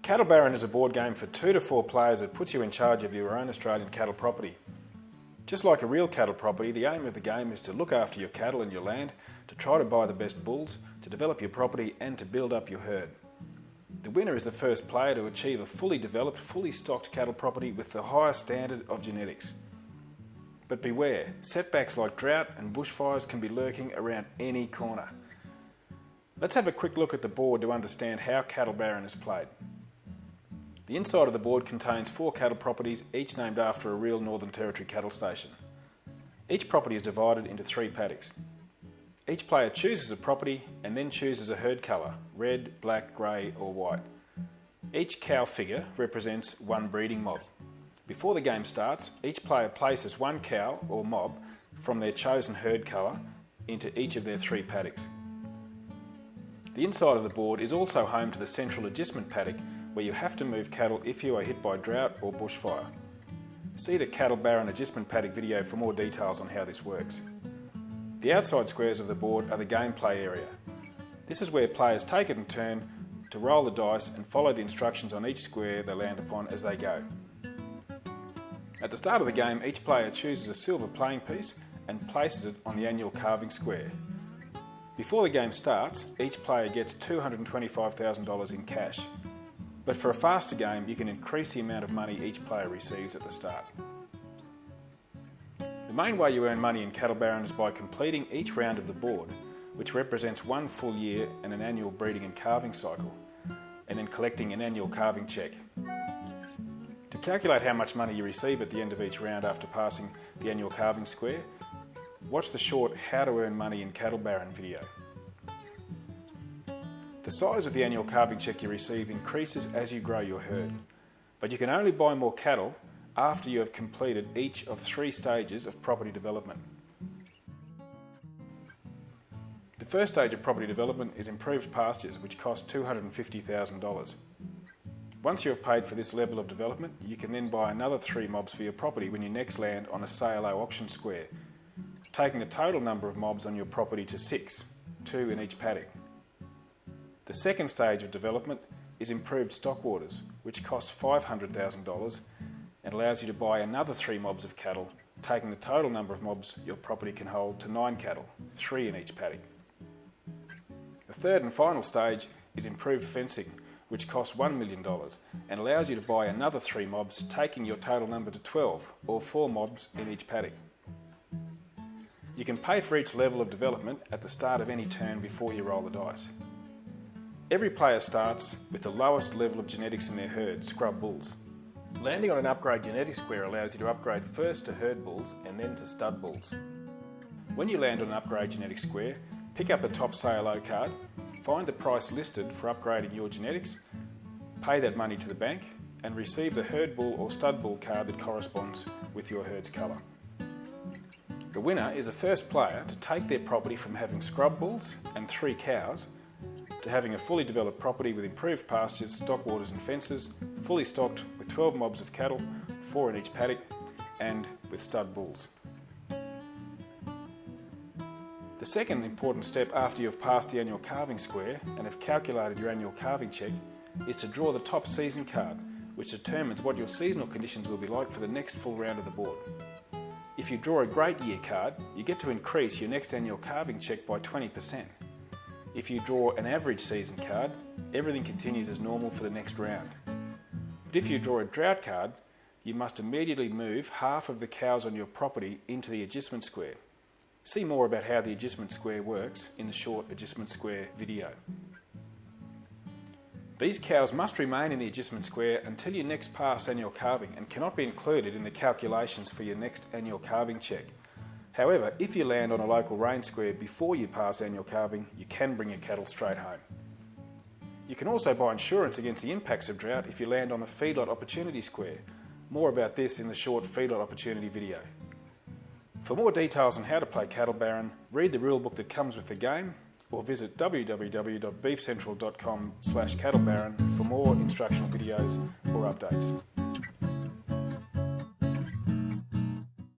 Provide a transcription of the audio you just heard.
Cattle Baron is a board game for 2 to 4 players that puts you in charge of your own Australian cattle property. Just like a real cattle property, the aim of the game is to look after your cattle and your land, to try to buy the best bulls, to develop your property and to build up your herd. The winner is the first player to achieve a fully developed, fully stocked cattle property with the highest standard of genetics. But beware, setbacks like drought and bushfires can be lurking around any corner. Let's have a quick look at the board to understand how Cattle Baron is played. The inside of the board contains 4 cattle properties, each named after a real Northern Territory cattle station. Each property is divided into 3 paddocks. Each player chooses a property and then chooses a herd colour, red, black, grey or white. Each cow figure represents 1 breeding mob. Before the game starts, each player places 1 cow or mob from their chosen herd colour into each of their 3 paddocks. The inside of the board is also home to the central adjustment paddock, where you have to move cattle if you are hit by drought or bushfire. See the Cattle Baron adjustment paddock video for more details on how this works. The outside squares of the board are the gameplay area. This is where players take it in turn to roll the dice and follow the instructions on each square they land upon as they go. At the start of the game, each player chooses a silver playing piece and places it on the annual carving square. Before the game starts, each player gets $225,000 in cash. But for a faster game, you can increase the amount of money each player receives at the start. The main way you earn money in Cattle Baron is by completing each round of the board, which represents 1 full year and an annual breeding and calving cycle, and then collecting an annual calving cheque. To calculate how much money you receive at the end of each round after passing the annual calving square, watch the short How to Earn Money in Cattle Baron video. The size of the annual calving cheque you receive increases as you grow your herd, but you can only buy more cattle after you have completed each of 3 stages of property development. The first stage of property development is improved pastures, which cost $250,000. Once you have paid for this level of development, you can then buy another 3 mobs for your property when you next land on a sale auction square, taking the total number of mobs on your property to 6, 2 in each paddock. The second stage of development is improved stock waters, which costs $500,000 and allows you to buy another 3 mobs of cattle, taking the total number of mobs your property can hold to 9 cattle, 3 in each paddock. The third and final stage is improved fencing, which costs $1 million and allows you to buy another 3 mobs, taking your total number to 12, or 4 mobs in each paddock. You can pay for each level of development at the start of any turn before you roll the dice. Every player starts with the lowest level of genetics in their herd, scrub bulls. Landing on an upgrade genetic square allows you to upgrade first to herd bulls and then to stud bulls. When you land on an upgrade genetic square, pick up the top sale card, find the price listed for upgrading your genetics, pay that money to the bank and receive the herd bull or stud bull card that corresponds with your herd's colour. The winner is the first player to take their property from having scrub bulls and 3 cows to having a fully developed property with improved pastures, stock waters and fences, fully stocked with 12 mobs of cattle, 4 in each paddock, and with stud bulls. The second important step after you have passed the annual calving square and have calculated your annual calving cheque is to draw the top season card, which determines what your seasonal conditions will be like for the next full round of the board. If you draw a great year card, you get to increase your next annual calving cheque by 20%. If you draw an average season card, everything continues as normal for the next round. But if you draw a drought card, you must immediately move half of the cows on your property into the adjustment square. See more about how the adjustment square works in the short adjustment square video. These cows must remain in the adjustment square until you next pass annual calving and cannot be included in the calculations for your next annual calving cheque. However, if you land on a local range square before you pass annual calving, you can bring your cattle straight home. You can also buy insurance against the impacts of drought if you land on the Feedlot Opportunity square. More about this in the short Feedlot Opportunity video. For more details on how to play Cattle Baron, read the rulebook that comes with the game or visit www.beefcentral.com/cattlebaron for more instructional videos or updates.